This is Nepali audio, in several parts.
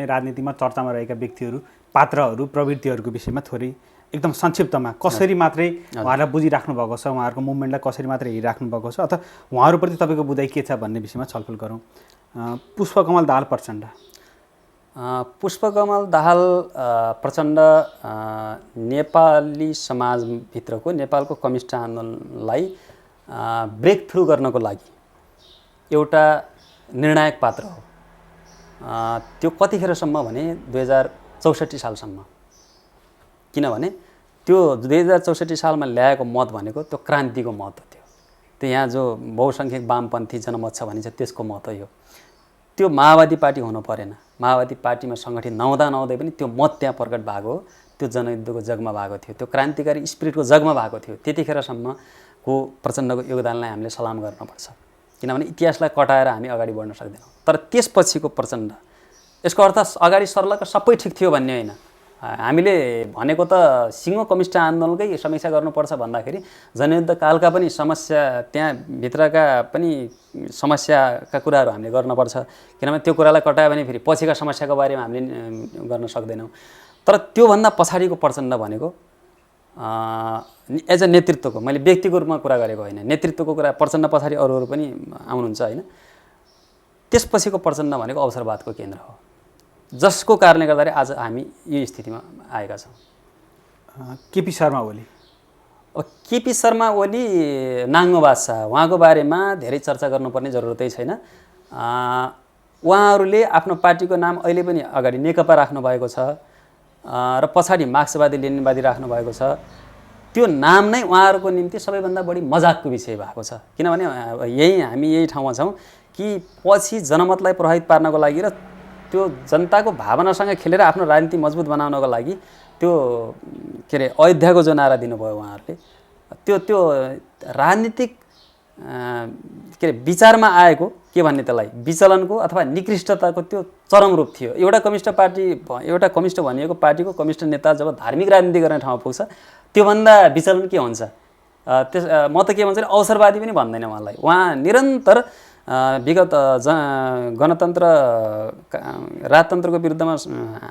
राजनीतिमा चर्चामा रहेका व्यक्तिहरू, पात्रहरू, प्रवृत्तिहरूको विषयमा थोरै एकदम संक्षिप्तमा कसरी मात्रै उहाँहरूलाई बुझिराख्नु भएको छ, उहाँहरूको मुभमेन्टलाई कसरी मात्रै हेरिराख्नु भएको छ, अथवा उहाँहरूप्रति तपाईँको बुझाइ के छ भन्ने विषयमा छलफल गरौँ। पुष्पकमल दाहाल प्रचण्ड। पुष्पकमल दाहाल प्रचण्ड नेपाली समाजभित्रको नेपालको कम्युनिस्ट आन्दोलनलाई ब्रेक थ्रु गर्नको लागि एउटा निर्णायक पात्र हो। त्यो कतिखेरसम्म भने 2064 सालसम्म, किनभने त्यो 2064 सालमा ल्याएको मत भनेको त्यो क्रान्तिको मत हो। त्यो यहाँ जो बहुसङ्ख्यक वामपन्थी जनमत छ भनिन्छ त्यसको मत हो यो। त्यो माओवादी पार्टी हुनु परेन। माओवादी पार्टीमा सङ्गठित नहुँदै पनि त्यो मत त्यहाँ प्रकट भएको हो। त्यो जनयुद्धको जगमा भएको थियो, त्यो क्रान्तिकारी स्पिरिटको जगमा भएको थियो। त्यतिखेरसम्मको प्रचण्डको योगदानलाई हामीले सलाम गर्नुपर्छ, किनभने इतिहासलाई कटाएर हामी अगाडि बढ्न सक्दैनौँ। तर त्यसपछिको प्रचण्ड, यसको अर्थ अगाडि सर्लक सबै ठिक थियो भन्ने होइन। हामीले भनेको त सिङ्गो कम्युनिस्ट आन्दोलनकै समीक्षा गर्नुपर्छ भन्दाखेरि जनयुद्ध कालका पनि समस्या, त्यहाँ भित्रका पनि समस्याका कुराहरू हामीले गर्नुपर्छ, किनभने त्यो कुरालाई कटायो भने फेरि पछिका समस्याको बारेमा हामीले गर्न सक्दैनौँ। तर त्योभन्दा पछाडिको प्रचण्ड भनेको एज अ नेतृत्वको, मैले व्यक्तिको रूपमा कुरा गरेको होइन, नेतृत्वको कुरा प्रचण्ड पछाडि अरूहरू पनि आउनुहुन्छ होइन। त्यसपछिको प्रचण्ड भनेको अवसरवादको केन्द्र हो, जसको कारणले गर्दाखेरि आज हामी यो स्थितिमा आएका छौँ। केपी शर्मा ओली। केपी शर्मा ओली नाङ्गो बादशाह, उहाँको बारेमा धेरै चर्चा गर्नुपर्ने जरुरतै छैन। उहाँहरूले आफ्नो पार्टीको नाम अहिले पनि अगाडि नेकपा राख्नु भएको छ र पछाडि मार्क्सवादी लेनिनवादी राख्नु भएको छ। त्यो नाम नै उहाँहरूको निम्ति सबैभन्दा बढी मजाकको विषय भएको छ, किनभने हामी यही ठाउँमा छौँ कि पछि जनमतलाई प्रभावित पार्नको लागि र त्यो जनताको भावनासँग खेलेर आफ्नो राजनीति मजबुत बनाउनको लागि त्यो के अरे अयोध्याको जो नारा दिनुभयो उहाँहरूले, त्यो राजनीतिक के अरे विचारमा आएको के भन्ने त्यसलाई विचलनको अथवा निकृष्टताको त्यो चरम रूप थियो। एउटा कम्युनिस्ट भनिएको पार्टीको कम्युनिस्ट नेता जब धार्मिक राजनीति गर्ने ठाउँमा पुग्छ त्योभन्दा विचलन के हुन्छ? म त के भन्छ अवसरवादी पनि भन्दैन उहाँलाई। उहाँ निरन्तर विगत गणतन्त्र राजतन्त्रको विरुद्धमा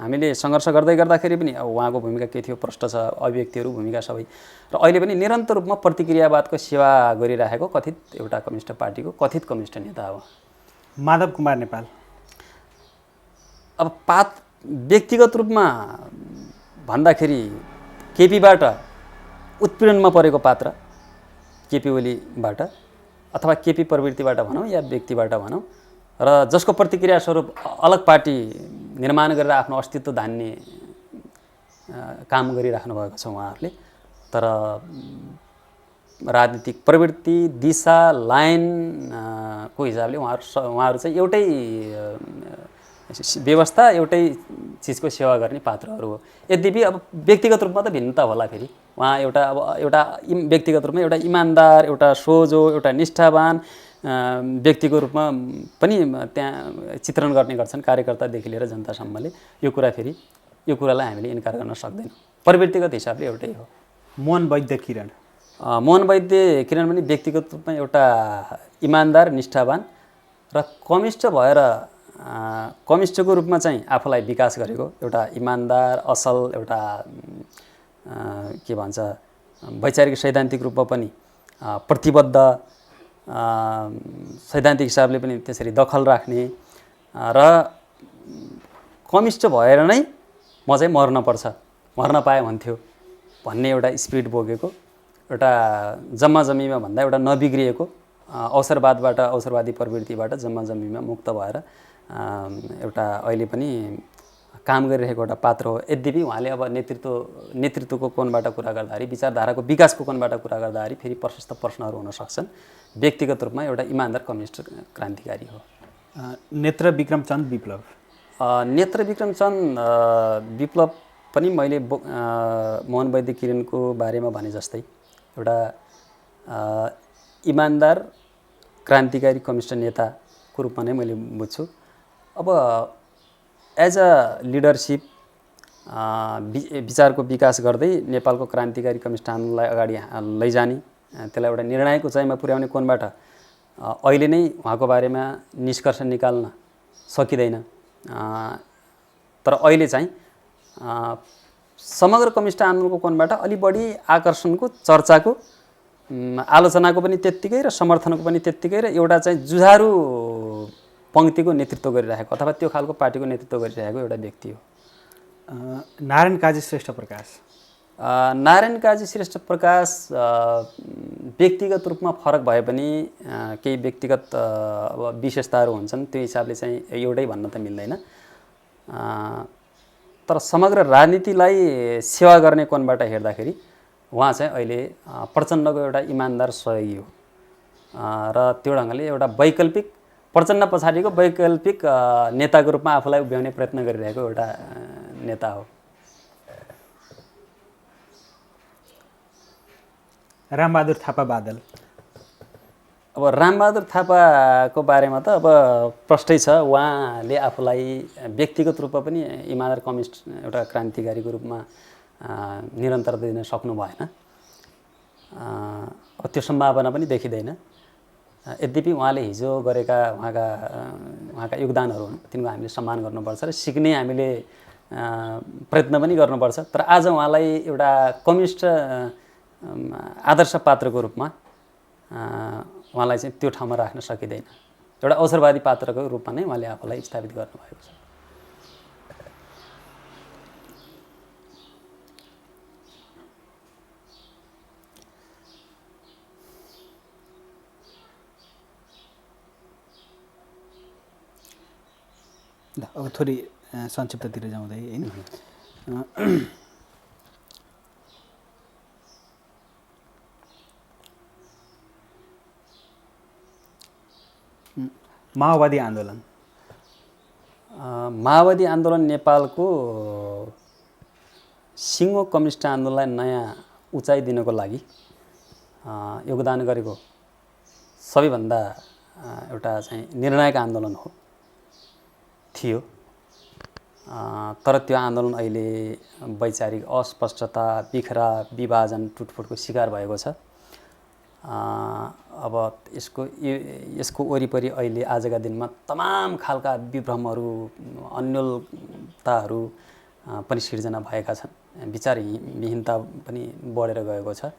हामीले सङ्घर्ष गर्दाखेरि पनि उहाँको भूमिका के थियो प्रष्ट छ, अभिव्यक्तिहरू भूमिका सबै, र अहिले पनि निरन्तर रूपमा प्रतिक्रियावादको सेवा गरिरहेको कथित एउटा कम्युनिस्ट पार्टीको कथित कम्युनिस्ट नेता हो। माधव कुमार नेपाल। अब व्यक्तिगत रूपमा भन्दाखेरि केपीबाट उत्पीडनमा परेको पात्र केपी ओलीबाट अथवा केपी प्रवृत्तिबाट भनौँ या व्यक्तिबाट भनौँ, र जसको प्रतिक्रिया स्वरूप अलग पार्टी निर्माण गरेर आफ्नो अस्तित्व धान्ने काम गरिराख्नु भएको छ उहाँहरूले। तर राजनीतिक प्रवृत्ति, दिशा, लाइनको हिसाबले उहाँहरू चाहिँ एउटै व्यवस्था, एउटै चिजको सेवा गर्ने पात्रहरू हो। यद्यपि अब व्यक्तिगत रूपमा त भिन्नता होला। फेरि उहाँ एउटा व्यक्तिगत रूपमा एउटा इमान्दार, एउटा सोझो, एउटा निष्ठावान व्यक्तिको रूपमा पनि त्यहाँ चित्रण गर्ने गर्छन् कार्यकर्तादेखि लिएर जनतासम्मले। यो कुरालाई हामीले इन्कार गर्न सक्दैनौँ। प्रवृत्तिगत हिसाबले एउटै हो। मोहन वैद्य किरण। मोहन वैद्य किरण पनि व्यक्तिगत रूपमा एउटा इमान्दार, निष्ठावान र कम्युनिस्ट भएर कम्युनिस्टको रूपमा चाहिँ आफूलाई विकास गरेको एउटा इमान्दार, असल, एउटा के भन्छ वैचारिक सैद्धान्तिक रूपमा पनि प्रतिबद्ध, सैद्धान्तिक हिसाबले पनि त्यसरी दखल राख्ने र कम्युनिस्ट भएर नै म चाहिँ मर्न पाएँ भन्थ्यो भन्ने एउटा स्पिरिट बोकेको, एउटा जम्मा-जम्मीमा भन्दा एउटा नबिग्रिएको अवसरवादबाट, अवसरवादी प्रवृत्तिबाट जम्मा-जम्मीमा मुक्त भएर एउटा अहिले पनि काम गरिरहेको एउटा पात्र हो। यद्यपि उहाँले अब नेतृत्वको कोणबाट कुरा गर्दाखेरि, विचारधाराको विकासको कोणबाट कुरा गर्दाखेरि फेरि प्रशस्त प्रश्नहरू हुन सक्छन्। व्यक्तिगत रूपमा एउटा इमान्दार कम्युनिस्ट क्रान्तिकारी हो। नेत्र विक्रमचन्द विप्लव। नेत्र विक्रमचन्द विप्लव पनि मैले मोहन वैद्य किरणको बारेमा भने जस्तै एउटा इमान्दार क्रान्तिकारी कम्युनिस्ट नेताको रूपमा नै मैले बुझ्छु। अब एज अ लिडरसिप विचारको विकास गर्दै नेपालको क्रान्तिकारी कम्युनिस्ट आन्दोलनलाई अगाडि लैजाने, त्यसलाई एउटा निर्णायक उचाइमा पुर्याउने कोणबाट अहिले नै उहाँको बारेमा निष्कर्ष निकाल्न सकिँदैन। तर अहिले चाहिँ समग्र कम्युनिस्ट आन्दोलनको कोणबाट अलि बढी आकर्षणको चर्चाको आलोचनाको पनि त्यत्तिकै र समर्थनको पनि त्यत्तिकै र एउटा चाहिँ जुझारु पङ्क्तिको नेतृत्व गरिरहेको अथवा त्यो खालको पार्टीको नेतृत्व गरिरहेको एउटा व्यक्ति हो। नारायण काजी श्रेष्ठ प्रकाश नारायण काजी श्रेष्ठ प्रकाश व्यक्तिगत रूपमा फरक भए पनि केही व्यक्तिगत अब विशेषताहरू हुन्छन्, त्यो हिसाबले चाहिँ एउटै भन्न त मिल्दैन। तर समग्र राजनीतिलाई सेवा गर्ने कोणबाट हेर्दाखेरि उहाँ चाहिँ अहिले प्रचण्डको एउटा इमान्दार सहयोगी हो र त्यो ढङ्गले एउटा वैकल्पिक प्रचण्ड पछाडिको वैकल्पिक नेताको रूपमा आफूलाई उभ्याउने प्रयत्न गरिरहेको एउटा नेता हो। रामबहादुर थापा बादल अब रामबहादुर थापाको बारेमा त अब प्रष्टै छ, उहाँले आफूलाई व्यक्तिगत रूपमा पनि इमान्दार कम्युनिस्ट एउटा क्रान्तिकारीको रूपमा निरन्तरता दिन सक्नु भएन। त्यो सम्भावना पनि देखिँदैन। यद्यपि उहाँले हिजो गरेका उहाँका योगदानहरू हुन्, तिनको हामीले सम्मान गर्नुपर्छ र सिक्ने हामीले प्रयत्न पनि गर्नुपर्छ। तर आज उहाँलाई एउटा कम्युनिस्ट आदर्श पात्रको रूपमा उहाँलाई चाहिँ त्यो ठाउँमा राख्न सकिँदैन। एउटा अवसरवादी पात्रको रूपमा नै उहाँले आफूलाई स्थापित गर्नुभएको छ। अब थोरै संक्षिप्ततिर जाउँदै होइन, माओवादी आन्दोलन माओवादी आन्दोलन नेपालको सिङ्गो कम्युनिस्ट आन्दोलनलाई नयाँ उचाइ दिनको लागि योगदान गरेको सबैभन्दा एउटा चाहिँ निर्णायक आन्दोलन थियो। तर त्यो आन्दोलन अहिले वैचारिक अस्पष्टता, बिखरा, विभाजन, टुटफुटको शिकार भएको छ। अब यसको वरिपरि अहिले आजका दिनमा तमाम खालका विभ्रमहरू, अन्योलताहरू पनि सिर्जना भएका छन्। विचारविहीनता पनि बढेर गएको छ।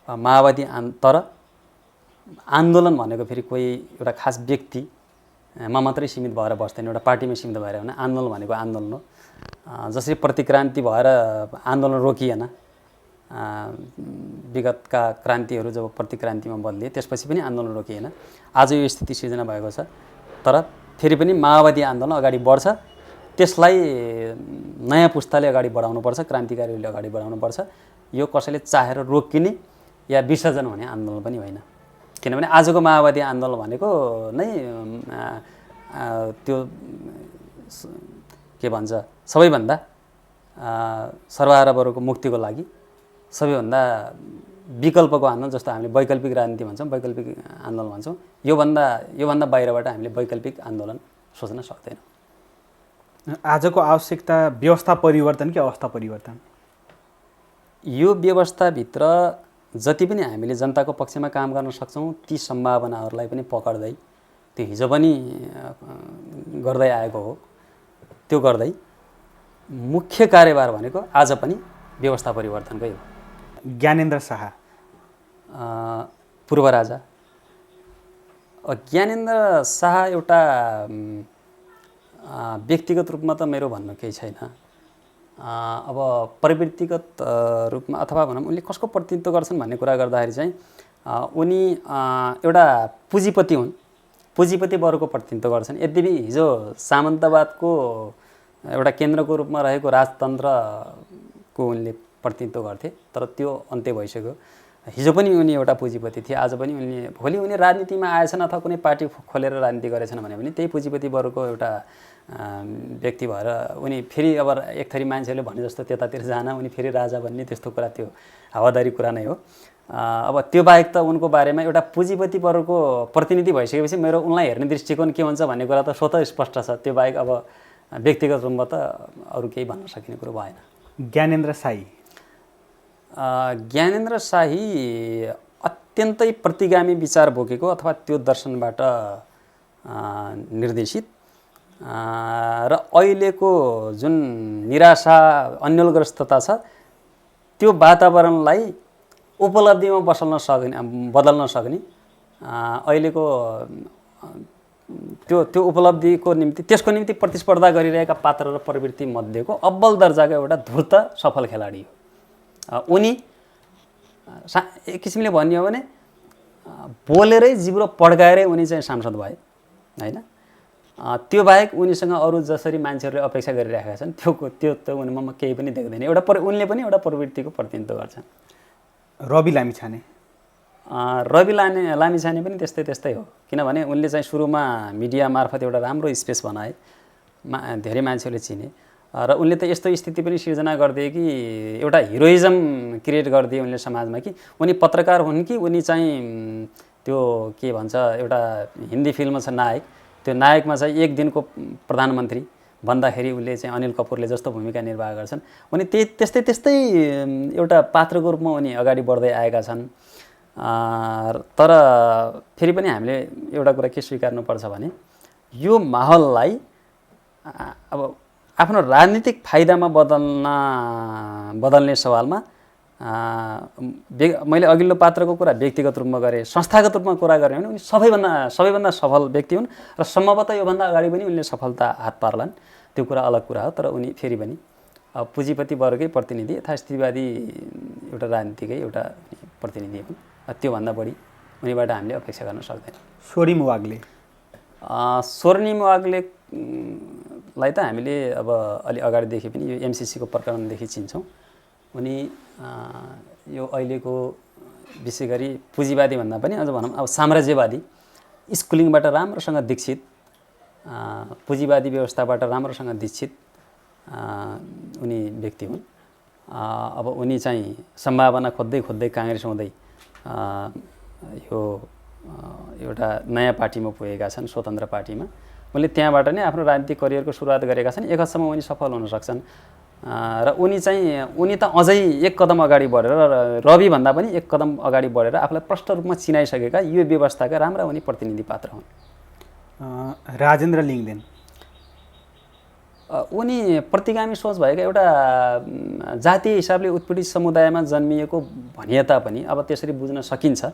माओवादी तर आन्दोलन भनेको फेरि कोही एउटा खास व्यक्तिमा मात्रै सीमित भएर बस्दैन, एउटा पार्टीमा सीमित भएर होइन। आन्दोलन भनेको आन्दोलन हो। जसरी प्रतिक्रान्ति भएर आन्दोलन रोकिएन, विगतका क्रान्तिहरू जब प्रतिक्रान्तिमा बदलिए त्यसपछि पनि आन्दोलन रोकिएन। आज यो स्थिति सिर्जना भएको छ। तर फेरि पनि माओवादी आन्दोलन अगाडि बढ्छ। त्यसलाई नयाँ पुस्ताले अगाडि बढाउनुपर्छ, क्रान्तिकारीहरूले अगाडि बढाउनुपर्छ। यो कसैले चाहेर रोकिने या विसर्जन हुने आन्दोलन पनि होइन। किनभने आजको माओवादी आन्दोलन भनेको नै त्यो के भन्छ, सबैभन्दा सर्वहारावर्गको मुक्तिको लागि सबैभन्दा विकल्पको आन्दोलन, जस्तो हामीले वैकल्पिक राजनीति भन्छौँ, वैकल्पिक आन्दोलन भन्छौँ। योभन्दा बाहिरबाट हामीले वैकल्पिक आन्दोलन सोच्न सक्दैनौँ। आजको आवश्यकता व्यवस्था परिवर्तन कि अवस्था परिवर्तन? यो व्यवस्थाभित्र जति पनि हामीले जनताको पक्षमा काम गर्न सक्छौँ ती सम्भावनाहरूलाई पनि पकड्दै, त्यो हिजो पनि गर्दै आएको हो, त्यो गर्दै मुख्य कार्यभार भनेको आज पनि व्यवस्था परिवर्तनकै हो। ज्ञानेन्द्र शाह पूर्व राजा। ज्ञानेन्द्र शाह एउटा व्यक्तिगत रूपमा त मेरो भन्न केही छैन। अब प्रवृत्तिगत रूपमा अथवा भनौँ उनले कसको प्रतिनिधित्व गर्छन् भन्ने कुरा गर्दाखेरि चाहिँ उनी एउटा पुँजीपति हुन्, पुँजीपति वर्गको प्रतिनिधित्व गर्छन्। यद्यपि हिजो सामन्तवादको एउटा केन्द्रको रूपमा रहेको राजतन्त्रको उनले प्रतिनिधित्व गर्थे, तर त्यो अन्त्य भइसक्यो। हिजो पनि उनी एउटा पुँजीपति थिए, आज पनि भोलि उनी राजनीतिमा आएछन् अथवा कुनै पार्टी खोलेर राजनीति गरेछन् भने पनि त्यही पुँजीपति वर्गको एउटा व्यक्ति भएर उनी फेरि अब एक थरी मान्छेहरूले भने जस्तो त्यतातिर जान, उनी फेरि राजा बन्ने, त्यस्तो कुरा त्यो हावादारी कुरा नै हो। अब त्यो बाहेक त उनको बारेमा एउटा पुँजीपति वर्गको प्रतिनिधि भइसकेपछि मेरो उनलाई हेर्ने दृष्टिकोण के हुन्छ भन्ने कुरा त स्वतः स्पष्ट छ। त्यो बाहेक अब व्यक्तिगत रूपमा त अरू केही भन्न सकिने कुरो भएन। ज्ञानेन्द्र शाही ज्ञानेन्द्र शाही अत्यन्तै प्रतिगामी विचार बोकेको अथवा त्यो दर्शनबाट निर्देशित र अहिलेको जुन निराशा अन्यलग्रस्तता छ त्यो वातावरणलाई उपलब्धिमा बदल्न सक्ने अहिलेको त्यो उपलब्धिको निम्ति त्यसको निम्ति प्रतिस्पर्धा गरिरहेका पात्र र प्रवृत्ति मध्येको अब्बल दर्जाको एउटा धूर्त सफल खेलाडी हो। उनी एक किसिमले भन्यो भने बोलेरै जिब्रो पड्काएरै उनी चाहिँ सांसद भए हैन। त्यो बाहेक उनीसँग अरू जसरी मान्छेहरूले अपेक्षा गरिरहेका छन् त्यो त उनीमा केही पनि देख्दैन। उनले पनि एउटा प्रवृत्तिको प्रतिनिधित्व गर्छन्। रवि लामिछाने पनि त्यस्तै हो, किनभने उनले चाहिँ सुरुमा मिडिया मार्फत एउटा राम्रो स्पेस बनाए, धेरै मान्छेहरूले चिने र उनले त यस्तो स्थिति पनि सिर्जना गरिदिए कि एउटा हिरोइजम क्रिएट गरिदिए उनले समाजमा कि उनी पत्रकार हुन् कि उनी चाहिँ त्यो के भन्छ एउटा हिन्दी फिल्ममा छ नायक, त्यो नायकमा चाहिँ एक दिनको प्रधानमन्त्री भन्दाखेरि उनले चाहिँ अनिल कपुरले जस्तो भूमिका निर्वाह गर्छन्। उनी त्यस्तै एउटा पात्रको रूपमा उनी अगाडि बढ्दै आएका छन्। तर फेरि पनि हामीले एउटा कुरा के स्वीकार्नुपर्छ भने यो माहौललाई अब आफ्नो राजनीतिक फाइदामा बदल्ने सवालमा मैले अघिल्लो पात्रको कुरा व्यक्तिगत रूपमा गरेँ, संस्थागत रूपमा कुरा गरेँ भने उनी सबैभन्दा सफल व्यक्ति हुन् र सम्भवतः योभन्दा अगाडि पनि उनले सफलता हात पार्लान्, त्यो कुरा अलग कुरा हो। तर उनी फेरि पनि पुँजीपति वर्गकै प्रतिनिधि, यथास्थितिवादी एउटा राजनीतिकै एउटा प्रतिनिधि हुन्। त्योभन्दा बढी उनीबाट हामीले अपेक्षा गर्न सक्दैनौँ। स्वर्णिम वाग्लेलाई त हामीले अब अलि अगाडिदेखि पनि यो एमसिसीको प्रकरणदेखि चिन्छौँ। उनी यो अहिलेको विशेष गरी पुँजीवादी भन्दा पनि अझ भनौँ अब साम्राज्यवादी स्कुलिङबाट राम्रोसँग दीक्षित, पुँजीवादी व्यवस्थाबाट राम्रोसँग दीक्षित उनी व्यक्ति हुन्। अब उनी चाहिँ सम्भावना खोज्दै काङ्ग्रेस हुँदै यो एउटा नयाँ पार्टीमा पुगेका छन्, स्वतन्त्र पार्टीमा। उनले त्यहाँबाट नै आफ्नो राजनीतिक करियरको सुरुवात गरेका छन्। एक हदसम्म उनी सफल हुन सक्छन् र उनी त अझै एक कदम अगाडि बढेर रवि भन्दा पनि एक कदम अगाडि बढेर आफूलाई प्रष्ट रूपमा चिनाइसकेका यो व्यवस्थाका राम्रा उनी प्रतिनिधि पात्र हुन्। राजेन्द्र लिङ्गदेन उनी प्रतिगामी सोच भएका एउटा जातीय हिसाबले उत्पीडित समुदायमा जन्मिएको भनिए तापनि अब त्यसरी बुझ्न सकिन्छ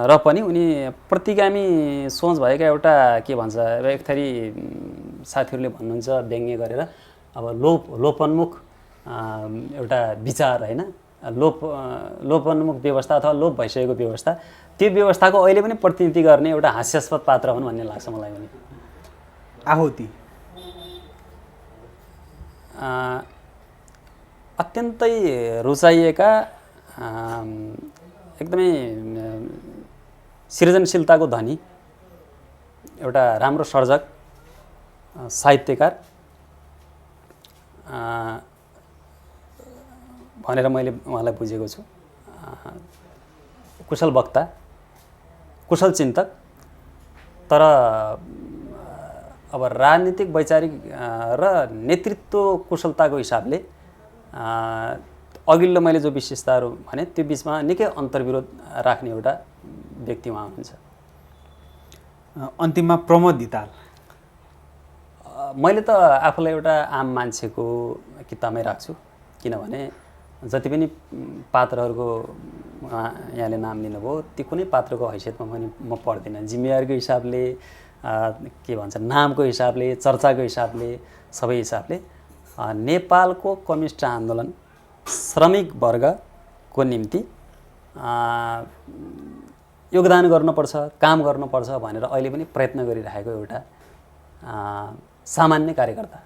र पनि उनी प्रतिगामी सोच भएका एउटा के भन्छ एक थरी साथीहरूले भन्नुहुन्छ व्यङ्ग्य गरेर अब लोपोन्मुख एउटा विचार होइन, लोपोन्मुख व्यवस्था अथवा लोप भइसकेको व्यवस्था, त्यो व्यवस्थाको अहिले पनि प्रतिनिधि गर्ने एउटा हास्यास्पद पात्र हुन् भन्ने लाग्छ मलाई। उनी आहुति अत्यन्तै रुचाइएका एकदमै सृजनशीलताको धनी एउटा राम्रो सर्जक, साहित्यकार भनेर मैले उहाँलाई बुझेको छु। कुशल वक्ता, कुशल चिन्तक, तर अब राजनीतिक वैचारिक र नेतृत्व कुशलताको हिसाबले अघिल्लो मैले जो विशेषताहरू भने त्यो बिचमा निकै अन्तर्विरोध राख्ने एउटा व्यक्ति उहाँ हुनुहुन्छ। अन्तिममा प्रमोद धिताल। मैले त आफूलाई एउटा आम मान्छेको किताबमै राख्छु, किनभने जति पनि पात्रहरूको यहाँले नाम लिनुभयो ती कुनै पात्रको हैसियतमा पनि म पढ्दिनँ। जिम्मेवारीको हिसाबले, के भन्छ, नामको हिसाबले, चर्चाको हिसाबले, सबै हिसाबले नेपालको कम्युनिस्ट आन्दोलन श्रमिक वर्गको निम्ति योगदान गर्नुपर्छ, काम गर्नुपर्छ भनेर अहिले पनि प्रयत्न गरिरहेको एउटा सामान्य कार्यकर्ता